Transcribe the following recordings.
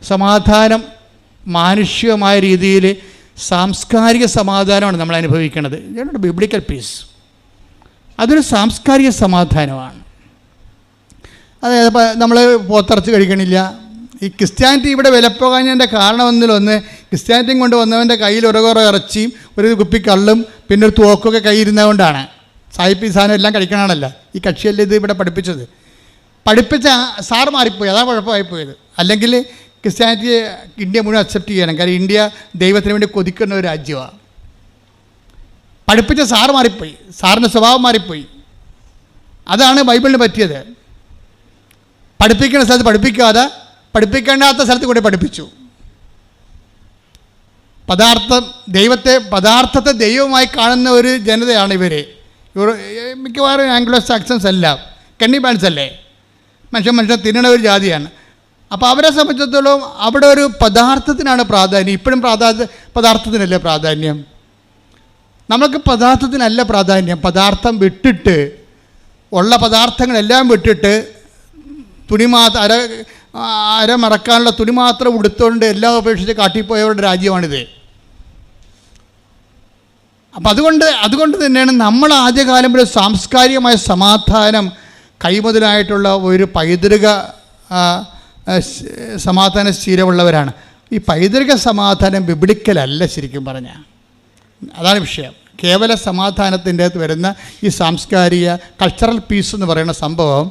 സമാധാനം മാനുഷികമായ രീതിയിൽ സാംസ്കാരിക സമാധാനമാണ് നമ്മൾ അനുഭവിക്കുന്നത്. ഇതാണ് ബിബ്ലിക്കൽ പീസ്. അതൊരു സാംസ്കാരിക സമാധാനമാണ്. അതായത് ഇപ്പോൾ നമ്മൾ പോത്തിറച്ചി കഴിക്കണില്ല. ഈ ക്രിസ്ത്യാനിറ്റി ഇവിടെ വിലപ്പോകാഞ്ഞതിൻ്റെ കാരണമെന്നിലൊന്ന്, ക്രിസ്ത്യാനിറ്റിയും കൊണ്ട് വന്നവൻ്റെ കയ്യിൽ ഒരു ഇറച്ചിയും ഒരു കുപ്പി കള്ളും പിന്നെ ഒരു തോക്കൊക്കെ കയ്യിരുന്നതുകൊണ്ടാണ്. സായിപ്പ് ഈ സാധനം എല്ലാം കഴിക്കണമല്ല. ഈ കക്ഷിയല്ലേ ഇത് ഇവിടെ പഠിപ്പിച്ചത്. പഠിപ്പിച്ച സാറ് മാറിപ്പോയി, അതാണ് കുഴപ്പമായിപ്പോയത്. അല്ലെങ്കിൽ ക്രിസ്ത്യാനിറ്റിയെ ഇന്ത്യ മുഴുവൻ അക്സെപ്റ്റ് ചെയ്യണം. കാരണം ഇന്ത്യ ദൈവത്തിന് വേണ്ടി കൊതിക്കുന്ന ഒരു രാജ്യമാണ്. പഠിപ്പിച്ച സാറ് മാറിപ്പോയി, സാറിൻ്റെ സ്വഭാവം മാറിപ്പോയി. അതാണ് ബൈബിളിന് പറ്റിയത്. പഠിപ്പിക്കുന്ന സ്ഥലത്ത് പഠിപ്പിക്കാതെ പഠിപ്പിക്കേണ്ടാത്ത സ്ഥലത്ത് കൂടെ പഠിപ്പിച്ചു. പദാർത്ഥത്തെ ദൈവമായി കാണുന്ന ഒരു ജനതയാണ് ഇവർ. മിക്കവാറും ആംഗ്ലോ സാക്സൺസ് അല്ല, കന്നിബാൻസ് അല്ലേ, മനുഷ്യൻ തിന്നണ ഒരു ജാതിയാണ്. അപ്പോൾ അവരെ സംബന്ധിച്ചിടത്തോളം അവിടെ ഒരു പദാർത്ഥത്തിനാണ് പ്രാധാന്യം. ഇപ്പോഴും പദാർത്ഥത്തിനല്ലേ പ്രാധാന്യം? നമുക്ക് പദാർത്ഥത്തിനല്ല പ്രാധാന്യം. പദാർത്ഥം വിട്ടിട്ട്, ഉള്ള പദാർത്ഥങ്ങളെല്ലാം വിട്ടിട്ട് തുണി അര മറക്കാനുള്ള തുണി മാത്രം ഉടുത്തുകൊണ്ട് എല്ലാം ഉപേക്ഷിച്ച് കാട്ടിപ്പോയവരുടെ രാജ്യമാണിത്. അപ്പം അതുകൊണ്ട് തന്നെയാണ് നമ്മൾ ആദ്യകാലം വരെ സാംസ്കാരികമായ സമാധാനം കൈമുതലായിട്ടുള്ള ഒരു പൈതൃക സമാധാന സ്ഥിരമുള്ളവരാണ്. ഈ പൈതൃക സമാധാനം ബിബ്ലിക്കലല്ല ശരിക്കും പറഞ്ഞാൽ. അതാണ് വിഷയം. കേവല സമാധാനത്തിൻ്റെ അകത്ത് വരുന്ന ഈ സാംസ്കാരിക കൾച്ചറൽ പീസ് എന്ന് പറയുന്ന സംഭവം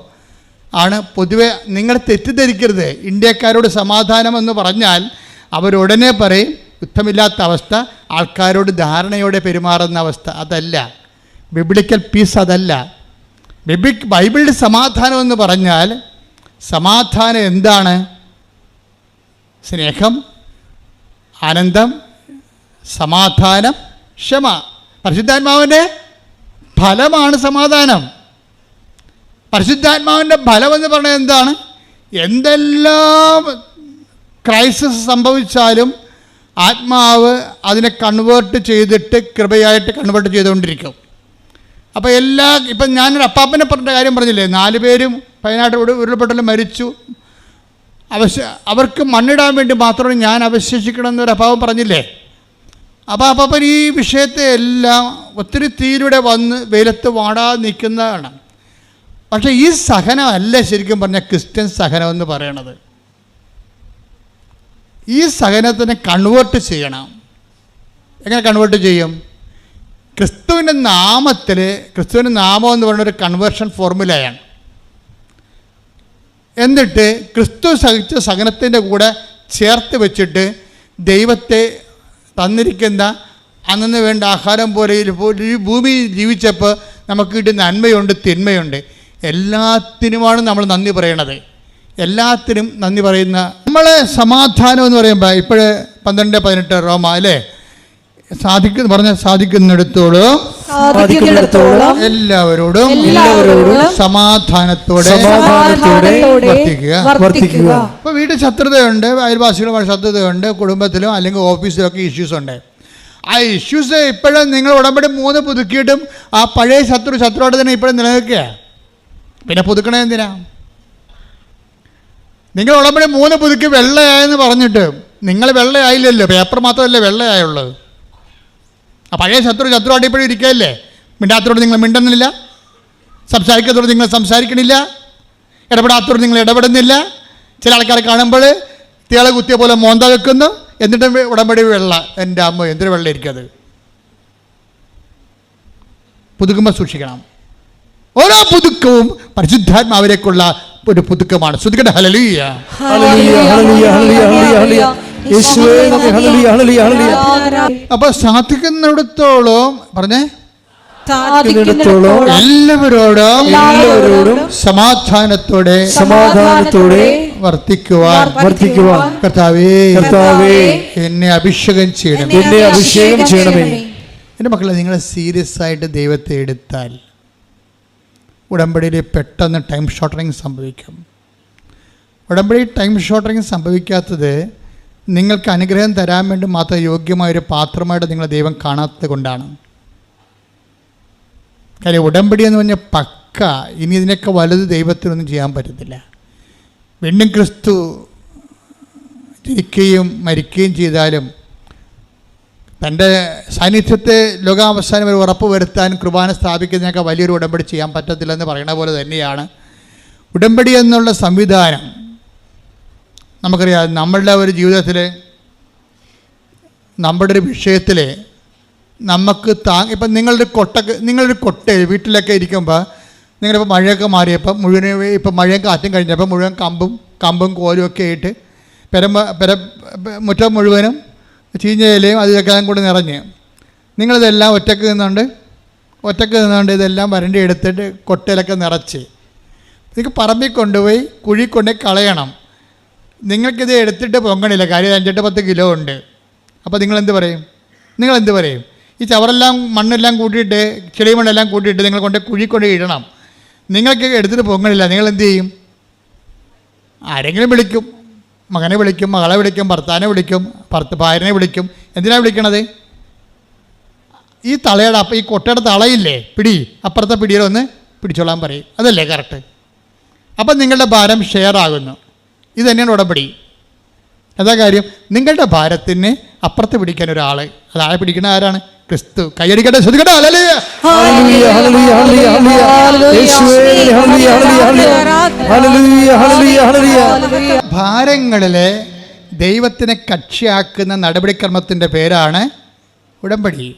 ആണ് പൊതുവെ. നിങ്ങൾ തെറ്റിദ്ധരിക്കരുത്. ഇന്ത്യക്കാരോട് സമാധാനം എന്ന് പറഞ്ഞാൽ അവരുടനെ പറയും യുദ്ധമില്ലാത്ത അവസ്ഥ, ആൾക്കാരോട് ധാരണയോടെ പെരുമാറുന്ന അവസ്ഥ. അതല്ല ബിബ്ലിക്കൽ പീസ്. അതല്ല ബൈബിളിൻ്റെ സമാധാനം എന്ന് പറഞ്ഞാൽ. സമാധാനം എന്താണ്? സ്നേഹം, ആനന്ദം, സമാധാനം, ക്ഷമ. പരിശുദ്ധാത്മാവിൻ്റെ ഫലമാണ് സമാധാനം. പരിശുദ്ധാത്മാവിൻ്റെ ഫലമെന്ന് പറഞ്ഞാൽ എന്താണ്? എന്തെല്ലാം ക്രൈസിസ് സംഭവിച്ചാലും ആത്മാവ് അതിനെ കൺവേർട്ട് ചെയ്തിട്ട് കൃപയായിട്ട് കൺവേർട്ട് ചെയ്തുകൊണ്ടിരിക്കും. അപ്പോൾ ഇപ്പം ഞാനൊരു അപ്പാപ്പനെ പറഞ്ഞ കാര്യം പറഞ്ഞില്ലേ, 4 പേരും വയനാട് ഉരുൾപൊട്ടലിൽ മരിച്ചു. അവർക്ക് മണ്ണിടാൻ വേണ്ടി മാത്രമാണ് ഞാൻ അവശേഷിക്കണമെന്നൊരു അപ്പാപ്പൻ പറഞ്ഞില്ലേ. അപ്പോൾ അപ്പാപ്പൻ ഈ വിഷയത്തെ എല്ലാം ഒത്തിരി തീയിലൂടെ വന്ന് വെയിലത്ത് വാടാതെ നിൽക്കുന്നതാണ്. പക്ഷേ ഈ സഹനമല്ല ശരിക്കും പറഞ്ഞാൽ ക്രിസ്ത്യൻ സഹനം എന്ന് പറയണത്. ഈ സഹനത്തിനെ കൺവേർട്ട് ചെയ്യണം. എങ്ങനെ കൺവേർട്ട് ചെയ്യും? ക്രിസ്തുവിൻ്റെ നാമത്തിൽ. ക്രിസ്തുവിൻ്റെ നാമം എന്ന് പറയുന്ന ഒരു കൺവേർഷൻ ഫോർമുലയാണ്. എന്നിട്ട് ക്രിസ്തു സഹിച്ച സഹനത്തിൻ്റെ കൂടെ ചേർത്ത് വെച്ചിട്ട് ദൈവത്തെ തന്നിരിക്കുന്ന അന്നു വേണ്ട ആഹാരം പോലെ ഈ ഭൂമിയിൽ ജീവിച്ചപ്പോൾ നമുക്ക് കിട്ടിയ നന്മയുണ്ട്, തിന്മയുണ്ട്. എല്ലാത്തിനുമാണ് നമ്മൾ നന്ദി പറയണത്. എല്ലാത്തിനും നന്ദി പറയുന്ന നമ്മളെ സമാധാനം എന്ന് പറയുമ്പോൾ ഇപ്പോഴേ 12:18 റോമ അല്ലേ, സാധിക്കുന്നിടത്തോളം എല്ലാവരോടും സമാധാനത്തോടെ വർത്തിക്കുക. ഇപ്പോൾ വീട്ടിൽ ശത്രുതയുണ്ട്, അയൽവാസികളുമായി ശത്രുതയുണ്ട്, കുടുംബത്തിലും അല്ലെങ്കിൽ ഓഫീസിലൊക്കെ ഇഷ്യൂസ് ഉണ്ട്. ആ ഇഷ്യൂസ് ഇപ്പോഴും നിങ്ങൾ ഉടമ്പടി 3 പുതുക്കിയിട്ടും ആ പഴയ ശത്രുവായിട്ട് തന്നെ ഇപ്പോഴും നിലനിൽക്കുക. പിന്നെ പുതുക്കണേ എന്തിനാ? നിങ്ങൾ ഉടമ്പടി 3 പുതുക്കി വെള്ളയായെന്ന് പറഞ്ഞിട്ട് നിങ്ങൾ വെള്ളയായില്ലല്ലോ, പേപ്പർ മാത്രമല്ലേ വെള്ളയായുള്ളത്. ആ പഴയ ശത്രുവായിട്ട് ഇപ്പോഴും ഇരിക്കുകയല്ലേ. മിണ്ടാത്തോട് നിങ്ങൾ മിണ്ടുന്നില്ല, സംസാരിക്കാത്തോട് നിങ്ങൾ സംസാരിക്കണില്ല, ഇടപെടാത്തോട് നിങ്ങൾ ഇടപെടുന്നില്ല. ചില ആൾക്കാരെ കാണുമ്പോൾ തീളെ കുത്തിയ പോലെ മോന്ത വെക്കുന്നു, എന്നിട്ട് ഉടമ്പടി വെള്ള. എൻ്റെ അമ്മ എന്തൊരു വെള്ളം ഇരിക്കത്. പുതുക്കുമ്പോൾ സൂക്ഷിക്കണം. ഓരോ പുതുക്കവും പരിശുദ്ധാത്മാവിലേക്കുള്ള ഒരു പുതുക്കമാണ്. ശ്രദ്ധിക്കട്ടെ. ഹല്ലേലൂയ. അപ്പൊ സാധിക്കുന്നിടത്തോളം പറഞ്ഞേ, എല്ലാവരോടും സമാധാനത്തോടെ വർത്തിക്കുവാൻ കർത്താവേ എന്നെ അഭിഷേകം ചെയ്യണമേ. എൻ്റെ മക്കളെ, നിങ്ങൾ സീരിയസ് ആയിട്ട് ദൈവത്തെ എടുത്താൽ ഉടമ്പടിയിൽ പെട്ടെന്ന് ടൈം ഷോർട്ടറിങ് സംഭവിക്കും. ഉടമ്പടി ടൈം ഷോർട്ടറിങ് സംഭവിക്കാത്തത് നിങ്ങൾക്ക് അനുഗ്രഹം തരാൻ വേണ്ടി മാത്രം യോഗ്യമായൊരു പാത്രമായിട്ട് നിങ്ങൾ ദൈവം കാണാത്തത് കൊണ്ടാണ്. കാര്യം ഉടമ്പടി എന്ന് പറഞ്ഞാൽ പക്ക. ഇനി ഇതിനൊക്കെ വലുത് ദൈവത്തിനൊന്നും ചെയ്യാൻ പറ്റത്തില്ല. വീണ്ടും ക്രിസ്തു ജനിക്കുകയും മരിക്കുകയും ചെയ്താലും തൻ്റെ സാന്നിധ്യത്തെ ലോകാവസാനം വരെ ഉറപ്പ് വരുത്താൻ കുർബാന സ്ഥാപിക്കുന്നതിനൊക്കെ വലിയൊരു ഉടമ്പടി ചെയ്യാൻ പറ്റത്തില്ലെന്ന് പറയുന്ന പോലെ തന്നെയാണ് ഉടമ്പടി എന്നുള്ള സംവിധാനം. നമുക്കറിയാം, നമ്മളുടെ ഒരു ജീവിതത്തിൽ നമ്മുടെ ഒരു വിഷയത്തിൽ നമുക്ക് ഇപ്പം നിങ്ങളൊരു കൊട്ട വീട്ടിലൊക്കെ ഇരിക്കുമ്പോൾ നിങ്ങളിപ്പോൾ മഴയൊക്കെ മാറിയപ്പോൾ മുഴുവൻ ഇപ്പം മഴയും കാറ്റും കഴിഞ്ഞപ്പോൾ മുഴുവൻ കമ്പും കോലും ഒക്കെ ആയിട്ട് മുറ്റം മുഴുവനും ചീഞ്ഞ ഇലയും അതിലൊക്കെ കൂടി നിറഞ്ഞ് നിങ്ങളിതെല്ലാം ഒറ്റക്ക് നിന്നുകൊണ്ട് ഇതെല്ലാം വരണ്ടി എടുത്തിട്ട് കൊട്ടയിലൊക്കെ നിറച്ച് നിങ്ങൾക്ക് പറമ്പിൽ കൊണ്ടുപോയി കുഴി കൊണ്ടുപോയി കളയണം. നിങ്ങൾക്കിത് എടുത്തിട്ട് പൊങ്ങണില്ല, കാര്യം 5-10 കിലോ ഉണ്ട്. അപ്പോൾ നിങ്ങളെന്ത് പറയും? ഈ ചവറെല്ലാം മണ്ണെല്ലാം കൂട്ടിയിട്ട് ചെളി മണ്ണെല്ലാം കൂട്ടിയിട്ട് നിങ്ങൾ കുഴി കൊണ്ട് ഇടണം. നിങ്ങൾക്ക് എടുത്തിട്ട് പൊങ്ങണില്ല, നിങ്ങളെന്ത് ചെയ്യും? ആരെങ്കിലും വിളിക്കും, മകനെ വിളിക്കും, മകളെ വിളിക്കും, ഭർത്താവിനെ വിളിക്കും, ഭാര്യനെ വിളിക്കും. എന്തിനാണ് വിളിക്കണത്? ഈ ഈ കൊട്ടയുടെ തളയില്ലേ, അപ്പുറത്തെ പിടിയിലൊന്ന് പിടിച്ചോളാൻ പറയും. അതല്ലേ കറക്റ്റ്? അപ്പം നിങ്ങളുടെ ഭാരം ഷെയർ ആകുന്നു. ഇത് തന്നെയാണ് ഉടമ്പടി. എന്താ കാര്യം? നിങ്ങളുടെ ഭാരത്തിന് അപ്പുറത്ത് പിടിക്കാൻ ഒരാൾ, അതാളെ പിടിക്കുന്ന ആരാണ്? ക്രിസ്തു. കൈയടിക്കട്ടെ, ശ്രദ്ധിക്കട്ടെ. ഭാരങ്ങളിലെ ദൈവത്തിനെ കക്ഷിയാക്കുന്ന നടപടിക്രമത്തിൻ്റെ പേരാണ് ഉടമ്പടി.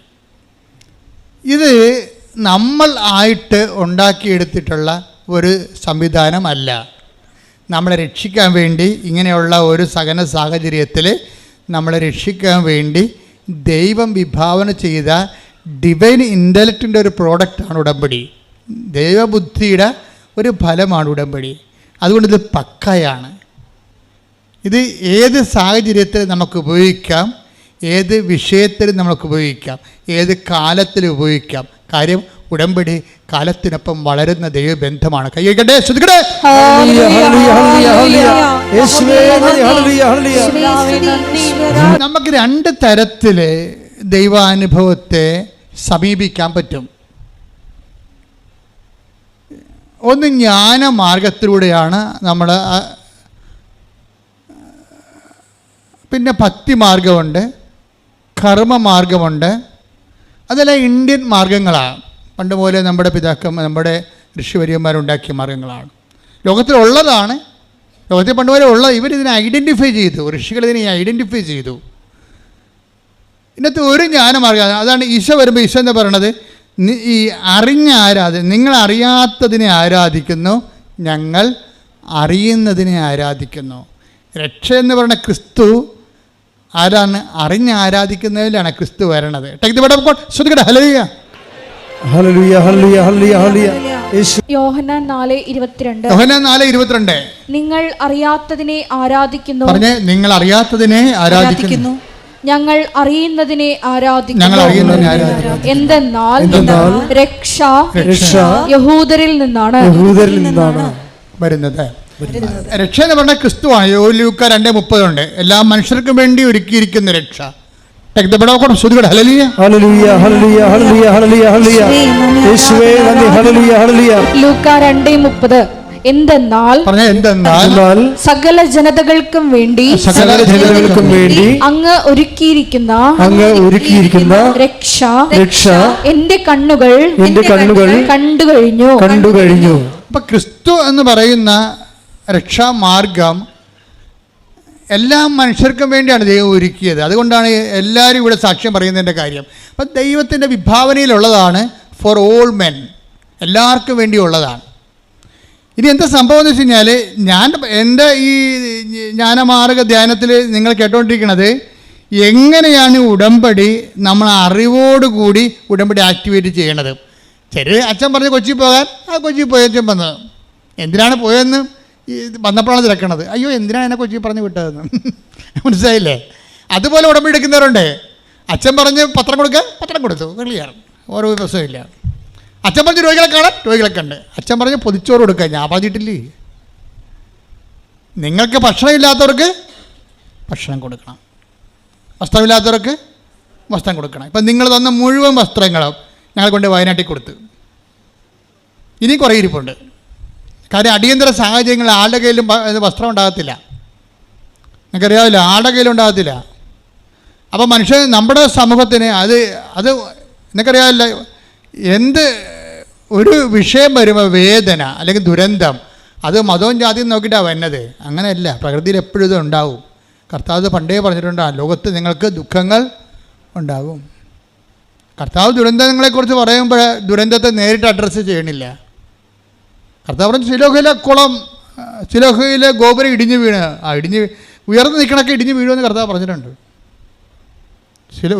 ഇത് നമ്മൾ ആയിട്ട് ഉണ്ടാക്കിയെടുത്തിട്ടുള്ള ഒരു സംവിധാനമല്ല. നമ്മളെ രക്ഷിക്കാൻ വേണ്ടി ഇങ്ങനെയുള്ള ഒരു സഹന സാഹചര്യത്തിൽ നമ്മളെ രക്ഷിക്കാൻ വേണ്ടി ദൈവം വിഭാവന ചെയ്ത ഡിവൈൻ ഇൻ്റലക്റ്റിൻ്റെ ഒരു പ്രോഡക്റ്റാണ് ഉടമ്പടി. ദൈവബുദ്ധിയുടെ ഒരു ഫലമാണ് ഉടമ്പടി. അതുകൊണ്ട് ഇത് പക്കയാണ്. ഇത് ഏത് സാഹചര്യത്തിൽ നമുക്ക് ഉപയോഗിക്കാം, ഏത് വിഷയത്തിൽ നമുക്ക് ഉപയോഗിക്കാം, ഏത് കാലത്തിൽ ഉപയോഗിക്കാം. കാര്യം ഉടമ്പടി കാലത്തിനൊപ്പം വളരുന്ന ദൈവബന്ധമാണ്. കൈയ്യട്ടെ, ശ്രദ്ധിക്കട്ടെ. നമുക്ക് 2 തരത്തിൽ ദൈവാനുഭവത്തെ സമീപിക്കാൻ പറ്റും. ഒന്ന് ജ്ഞാനമാർഗത്തിലൂടെയാണ് നമ്മൾ, പിന്നെ ഭക്തിമാർഗമുണ്ട്, കർമ്മമാർഗമുണ്ട്. അതെല്ലാം ഇന്ത്യൻ മാർഗങ്ങളാണ്. പണ്ട് പോലെ നമ്മുടെ ഋഷിവര്യന്മാരുണ്ടാക്കിയ മാർഗങ്ങളാണ്. ലോകത്തിലുള്ളതാണ്. ലോകത്തിൽ പണ്ട് പോലെ ഉള്ളത്. ഇവരിതിനെ ഐഡൻറ്റിഫൈ ചെയ്തു, ഋഷികൾ ഇതിനെ ഐഡൻറ്റിഫൈ ചെയ്തു. ഇന്നത്തെ ഒരു ജ്ഞാനമാർഗം അതാണ്. ഈശോ വരുമ്പോൾ ഈശോ എന്ന് പറയണത്, ഈ നിങ്ങൾ അറിയാത്തതിനെ ആരാധിക്കുന്നു, ഞങ്ങൾ അറിയുന്നതിനെ ആരാധിക്കുന്നു. രക്ഷ എന്ന് പറയുന്ന ക്രിസ്തു ആരാണ്? ആരാധിക്കുന്നതിലാണ് ക്രിസ്തു വരണത്. യോഹന്നാൻ 4:22 നിങ്ങൾ അറിയാത്തതിനെ ആരാധിക്കുന്നു. പറഞ്ഞേ, നിങ്ങൾ അറിയാത്തതിനെ ആരാധിക്കുന്നു, ഞങ്ങൾ അറിയുന്നതിനെ ആരാധിക്കുന്നു. എന്തെന്നാൽ രക്ഷ യഹൂദരിൽ നിന്നാണ് വരുന്നത്. രക്ഷ എന്ന് പറഞ്ഞാൽ ക്രിസ്തുവാണ്. ലൂക്ക 2:30 എല്ലാ മനുഷ്യർക്കും വേണ്ടി ഒരുക്കിയിരിക്കുന്ന രക്ഷ. ലൂക്ക 2:30 എന്തെന്നാൽ സകല ജനതകൾക്കും വേണ്ടി അങ്ങ് ഒരുക്കിയിരിക്കുന്ന രക്ഷ എന്റെ കണ്ണുകൾ കണ്ടുകഴിഞ്ഞു. അപ്പൊ ക്രിസ്തു എന്ന് പറയുന്ന രക്ഷാമാർഗം എല്ലാ മനുഷ്യർക്കും വേണ്ടിയാണ് ദൈവം ഒരുക്കിയത്. അതുകൊണ്ടാണ് എല്ലാവരും ഇവിടെ സാക്ഷ്യം പറയുന്നതിൻ്റെ കാര്യം. അപ്പം ദൈവത്തിൻ്റെ വിഭാവനയിലുള്ളതാണ്. ഫോർ ഓൾ മെൻ, എല്ലാവർക്കും വേണ്ടിയുള്ളതാണ്. ഇനി എന്താ സംഭവം എന്ന് വെച്ച് കഴിഞ്ഞാൽ, എൻ്റെ ഈ ജ്ഞാനമാർഗ ധ്യാനത്തിൽ നിങ്ങൾ കേട്ടുകൊണ്ടിരിക്കുന്നത് എങ്ങനെയാണ് ഉടമ്പടി നമ്മൾ അറിവോടുകൂടി ഉടമ്പടി ആക്ടിവേറ്റ് ചെയ്യണത്. അച്ഛൻ പറഞ്ഞ് കൊച്ചി പോകാൻ, കൊച്ചി പോയച്ഛൻ വന്നത് എന്തിനാണ് പോയതെന്ന് വന്നപ്പോഴാണ് തിരക്കണത്. അയ്യോ, എന്തിനാണ് എന്നെ കൊച്ചി പറഞ്ഞ് വിട്ടതെന്ന് മനസ്സിലായില്ലേ? അതുപോലെ ഉടമ്പടി എടുക്കുന്നവരുണ്ട്. അച്ഛൻ പറഞ്ഞ് പത്രം കൊടുത്തു, ക്ലിയർ, ഓരോ പ്രശ്നമില്ല. അച്ഛൻ പറഞ്ഞ് രോഗികളെ കാണാൻ, രോഗികളെ കണ്ട്. അച്ഛൻ പറഞ്ഞ് പൊതിച്ചോറ് കൊടുക്കുക, ഞാൻ പറഞ്ഞിട്ടില്ലേ? നിങ്ങൾക്ക് ഭക്ഷണമില്ലാത്തവർക്ക് ഭക്ഷണം കൊടുക്കണം, വസ്ത്രമില്ലാത്തവർക്ക് വസ്ത്രം കൊടുക്കണം. ഇപ്പം നിങ്ങൾ തന്ന മുഴുവൻ വസ്ത്രങ്ങളും ഞങ്ങൾ കൊണ്ട് വയനാട്ടിൽ കൊടുത്തു. ഇനിയും കുറേ ഇരിപ്പുണ്ട്. കാര്യം അടിയന്തര സാഹചര്യങ്ങളിൽ ആളുടെ കയ്യിലും വസ്ത്രം ഉണ്ടാകത്തില്ല. നിങ്ങൾക്കറിയാവില്ല, ആടെ കയ്യിലുണ്ടാകത്തില്ല. അപ്പോൾ മനുഷ്യൻ നമ്മുടെ സമൂഹത്തിന് അത് നിങ്ങൾക്കറിയാവില്ല, എന്ത് ഒരു വിഷയം വരുമ്പോൾ വേദന അല്ലെങ്കിൽ ദുരന്തം അത് മതവും ജാതിയും നോക്കിയിട്ടാണ് വരുന്നത്. അങ്ങനെയല്ല, പ്രകൃതിയിൽ എപ്പോഴും ഇത് ഉണ്ടാവും. കർത്താവ് പണ്ടേ പറഞ്ഞിട്ടുണ്ട്, ലോകത്ത് നിങ്ങൾക്ക് ദുഃഖങ്ങൾ ഉണ്ടാകും. കർത്താവ് ദുരന്തങ്ങളെക്കുറിച്ച് പറയുമ്പോൾ ദുരന്തത്തെ നേരിട്ട് അഡ്രസ്സ് ചെയ്യണില്ല. കർത്താവ് പറഞ്ഞു ശിലോഹയിലെ കുളം, ശിലോഹയിലെ ഗോപുരം ഇടിഞ്ഞു വീണ്, ഉയർന്നു നിൽക്കണൊക്കെ ഇടിഞ്ഞു വീഴുമെന്ന് കർത്താവ് പറഞ്ഞിട്ടുണ്ട്.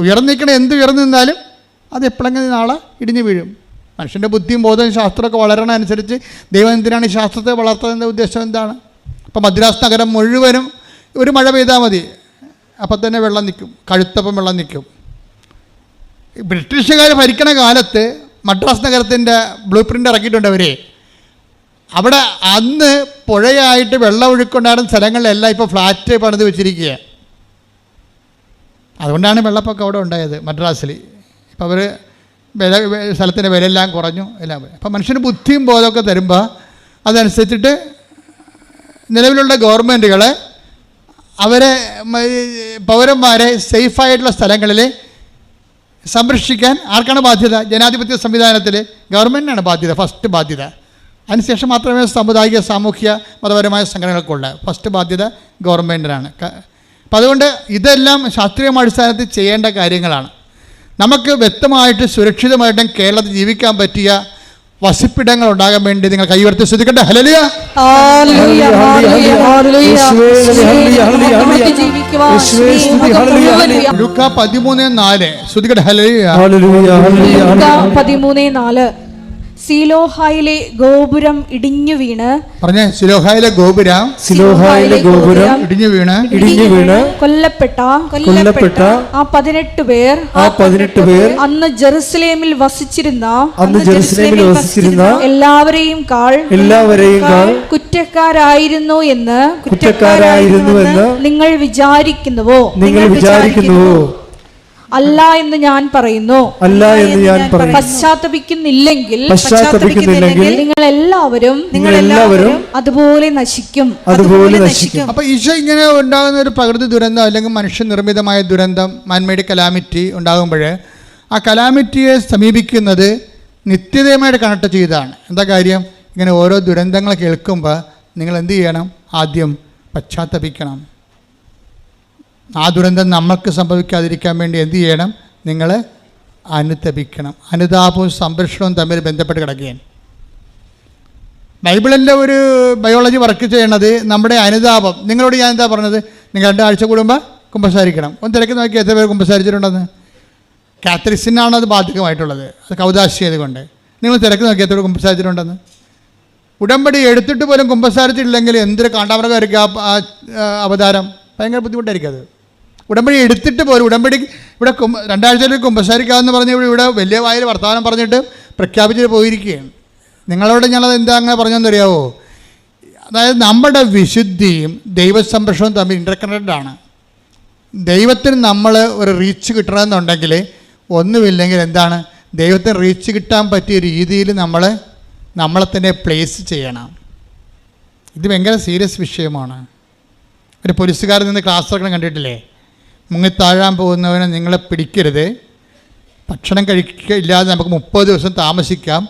ഉയർന്നു നിൽക്കണ എന്ത് ഉയർന്നു നിന്നാലും അത് എപ്പോഴെങ്കിലും നാളെ ഇടിഞ്ഞു വീഴും. മനുഷ്യൻ്റെ ബുദ്ധിയും ബോധവും ശാസ്ത്രമൊക്കെ വളരണ അനുസരിച്ച് ദൈവം എന്തിനാണ് ഈ ശാസ്ത്രത്തെ വളർത്തുന്നതിൻ്റെ ഉദ്ദേശം എന്താണ്? ഇപ്പോൾ മദ്രാസ് നഗരം മുഴുവനും ഒരു മഴ പെയ്താൽ മതി, അപ്പം തന്നെ വെള്ളം നിൽക്കും, കഴുത്തപ്പം വെള്ളം നിൽക്കും. ബ്രിട്ടീഷുകാർ ഭരിക്കണ കാലത്ത് മദ്രാസ് നഗരത്തിൻ്റെ ബ്ലൂ പ്രിൻ്റ് ഇറക്കിയിട്ടുണ്ട് അവർ. അവിടെ അന്ന് പുഴയായിട്ട് വെള്ളം ഒഴുക്കുണ്ടായിരുന്ന സ്ഥലങ്ങളിലെല്ലാം ഇപ്പോൾ ഫ്ലാറ്റ് പണിത് വെച്ചിരിക്കുക. അതുകൊണ്ടാണ് വെള്ളപ്പൊക്കം അവിടെ ഉണ്ടായത് മദ്രാസിൽ. ഇപ്പോൾ അവർ സ്ഥലത്തിൻ്റെ വിലയെല്ലാം കുറഞ്ഞു, എല്ലാം. അപ്പോൾ മനുഷ്യന് ബുദ്ധിയും ബോധമൊക്കെ തരുമ്പോൾ അതനുസരിച്ചിട്ട് നിലവിലുള്ള ഗവൺമെൻറ്റുകൾ അവരെ പൗരന്മാരെ സേഫായിട്ടുള്ള സ്ഥലങ്ങളിൽ സംരക്ഷിക്കാൻ ആർക്കാണ് ബാധ്യത? ജനാധിപത്യ സംവിധാനത്തിൽ ഗവൺമെൻറ്റിനാണ് ബാധ്യത, ഫസ്റ്റ് ബാധ്യത. അതിനുശേഷം മാത്രമേ സാമുദായിക സാമൂഹ്യ മതപരമായ സംഘടനകൾക്കുള്ള ഫസ്റ്റ് ബാധ്യത ഗവൺമെൻറ്റിനാണ്. അപ്പം അതുകൊണ്ട് ഇതെല്ലാം ശാസ്ത്രീയ അടിസ്ഥാനത്തിൽ ചെയ്യേണ്ട കാര്യങ്ങളാണ്. നമുക്ക് വ്യക്തമായിട്ട് സുരക്ഷിതമായിട്ടും കേരളത്തിൽ ജീവിക്കാൻ പറ്റിയ വസിപ്പിടങ്ങൾ ഉണ്ടാകാൻ വേണ്ടി നിങ്ങൾ കൈയുയർത്തി ശ്രദ്ധിക്കട്ടെ. ഹല്ലേലൂയ. ലൂക്കാ 13:4 ശ്രദ്ധിക്കട്ടെ. ഹല്ലേലൂയ. 13:4 സിലോഹായിലെ ഗോപുരം ഇടിഞ്ഞു വീണ്, പറഞ്ഞേ, സിലോഹായിലെ ഗോപുരം ഇടിഞ്ഞു വീണ് കൊല്ലപ്പെട്ട ആ 18 പേർ അന്ന് ജെറുസലേമിൽ വസിച്ചിരുന്ന എല്ലാവരെയും കാൾ കുറ്റക്കാരായിരുന്നു എന്ന് നിങ്ങൾ വിചാരിക്കുന്നുവോ? അല്ല എന്ന് ഞാൻ പറയുന്നു. പശ്ചാത്തപിക്കുന്നില്ലെങ്കിൽ നിങ്ങൾ എല്ലാവരും അതുപോലെ നശിക്കും. അപ്പൊ ഈശോ ഇങ്ങനെ ഉണ്ടാകുന്ന ഒരു പ്രകൃതി ദുരന്തം അല്ലെങ്കിൽ മനുഷ്യനിർമ്മിതമായ ദുരന്തം, മാൻമെയ്ഡ് കലാമിറ്റി ഉണ്ടാകുമ്പോൾ ആ കലാമിറ്റിയെ സമീപിക്കുന്നത് നിത്യതയുമായിട്ട് കണക്ട് ചെയ്താണ്. എന്താ കാര്യം? ഇങ്ങനെ ഓരോ ദുരന്തങ്ങൾ കേൾക്കുമ്പോൾ നിങ്ങൾ എന്ത് ചെയ്യണം? ആദ്യം പശ്ചാത്തപിക്കണം. ആ ദുരന്തം നമ്മൾക്ക് സംഭവിക്കാതിരിക്കാൻ വേണ്ടി എന്ത് ചെയ്യണം? നിങ്ങൾ അനുതപിക്കണം. അനുതാപവും സംരക്ഷണവും തമ്മിൽ ബന്ധപ്പെട്ട് കിടക്കുകയാണ്. ബൈബിളിൻ്റെ ഒരു ബയോളജി വർക്ക് ചെയ്യണത് നമ്മുടെ അനുതാപം. നിങ്ങളോട് ഞാൻ എന്താ പറഞ്ഞത്? നിങ്ങൾ 2 ആഴ്ച കൂടുമ്പോൾ കുമ്പസാരിക്കണം. ഒന്ന് തിരക്ക് നോക്കി എത്ര പേർ കുമ്പസാരിച്ചിട്ടുണ്ടെന്ന്. കാത്തലിക്സിനാണ് അത് ബാധകമായിട്ടുള്ളത്, അത് കൗദാശിയത് കൊണ്ട്. നിങ്ങൾ തിരക്ക് നോക്കി എത്ര പേർ കുമ്പസാരിച്ചിട്ടുണ്ടെന്ന്. ഉടമ്പടി എടുത്തിട്ട് പോലും കുമ്പസാരിച്ചിട്ടില്ലെങ്കിൽ എന്തൊരു കാണ്ടാമൃഗമായിരിക്കും ആ അവതാരം. ഭയങ്കര ബുദ്ധിമുട്ടായിരിക്കും അത്. ഉടമ്പടി എടുത്തിട്ട് പോലും, ഉടമ്പടി ഇവിടെ 2 ആഴ്ചയിൽ കുമ്പസാരിക്കാമെന്ന് പറഞ്ഞ് ഇവിടെ വലിയ വായിൽ വർത്തമാനം പറഞ്ഞിട്ട് പ്രഖ്യാപിച്ചിട്ട് പോയിരിക്കുകയാണ്. നിങ്ങളോട് ഞാനത് എന്താ അങ്ങനെ പറഞ്ഞതെന്നറിയാവോ? അതായത് നമ്മുടെ വിശുദ്ധിയും ദൈവസംരക്ഷണവും തമ്മിൽ ഇൻ്റർകണക്റ്റഡ് ആണ്. ദൈവത്തിന് നമ്മൾ ഒരു റീച്ച് കിട്ടണമെന്നുണ്ടെങ്കിൽ ഒന്നുമില്ലെങ്കിൽ എന്താണ്? ദൈവത്തിന് റീച്ച് കിട്ടാൻ പറ്റിയ രീതിയിൽ നമ്മളെ തന്നെ പ്ലേസ് ചെയ്യണം. ഇത് ഭയങ്കര സീരിയസ് വിഷയമാണ്. ഒരു പോലീസുകാരിൽ നിന്ന് ക്ലാസ് എടുക്കണം കണ്ടിട്ടില്ലേ? മുങ്ങിത്താഴാൻ പോകുന്നവനെ നിങ്ങളെ പിടിക്കരുത്, ഭക്ഷണം കഴിക്കില്ലാതെ നമുക്ക് 30 ദിവസം താമസിക്കാം,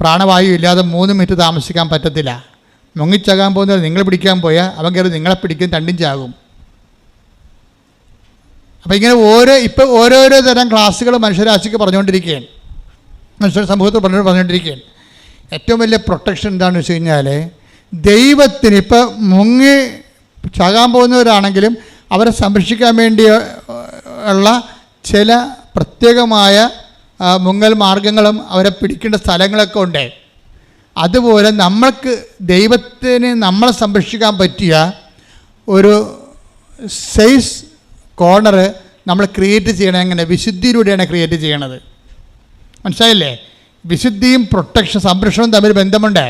പ്രാണവായു ഇല്ലാതെ 3 മിനിറ്റ് താമസിക്കാൻ പറ്റത്തില്ല. മുങ്ങിച്ചാകാൻ പോകുന്നവർ നിങ്ങൾ പിടിക്കാൻ പോയാൽ അവൻ കയറി നിങ്ങളെ പിടിക്കും, രണ്ടും ചാകും. അപ്പോൾ ഇങ്ങനെ ഓരോരോ തരം ക്ലാസ്സുകൾ മനുഷ്യരാശിക്ക് പറഞ്ഞുകൊണ്ടിരിക്കുകയാണ്, മനുഷ്യ സമൂഹത്തിൽ പറഞ്ഞുകൊണ്ടിരിക്കുകയാണ്. ഏറ്റവും വലിയ പ്രൊട്ടക്ഷൻ എന്താണെന്ന് വെച്ച് കഴിഞ്ഞാൽ, ദൈവത്തിന് ഇപ്പോൾ മുങ്ങി ചാകാൻ പോകുന്നവരാണെങ്കിലും അവരെ സംരക്ഷിക്കാൻ വേണ്ടി ഉള്ള ചില പ്രത്യേകമായ മുങ്ങൽ മാർഗങ്ങളും അവരെ പിടിക്കേണ്ട സ്ഥലങ്ങളൊക്കെ ഉണ്ട്. അതുപോലെ നമ്മൾക്ക് ദൈവത്തിന് നമ്മളെ സംരക്ഷിക്കാൻ പറ്റിയ ഒരു സേഫ് കോർണർ നമ്മൾ ക്രിയേറ്റ് ചെയ്യണം. എങ്ങനെ? വിശുദ്ധിയിലൂടെയാണ് ക്രിയേറ്റ് ചെയ്യണത്. മനസ്സിലായില്ലേ? വിശുദ്ധിയും പ്രൊട്ടക്ഷൻ സംരക്ഷണവും തമ്മിൽ ബന്ധമുണ്ട്.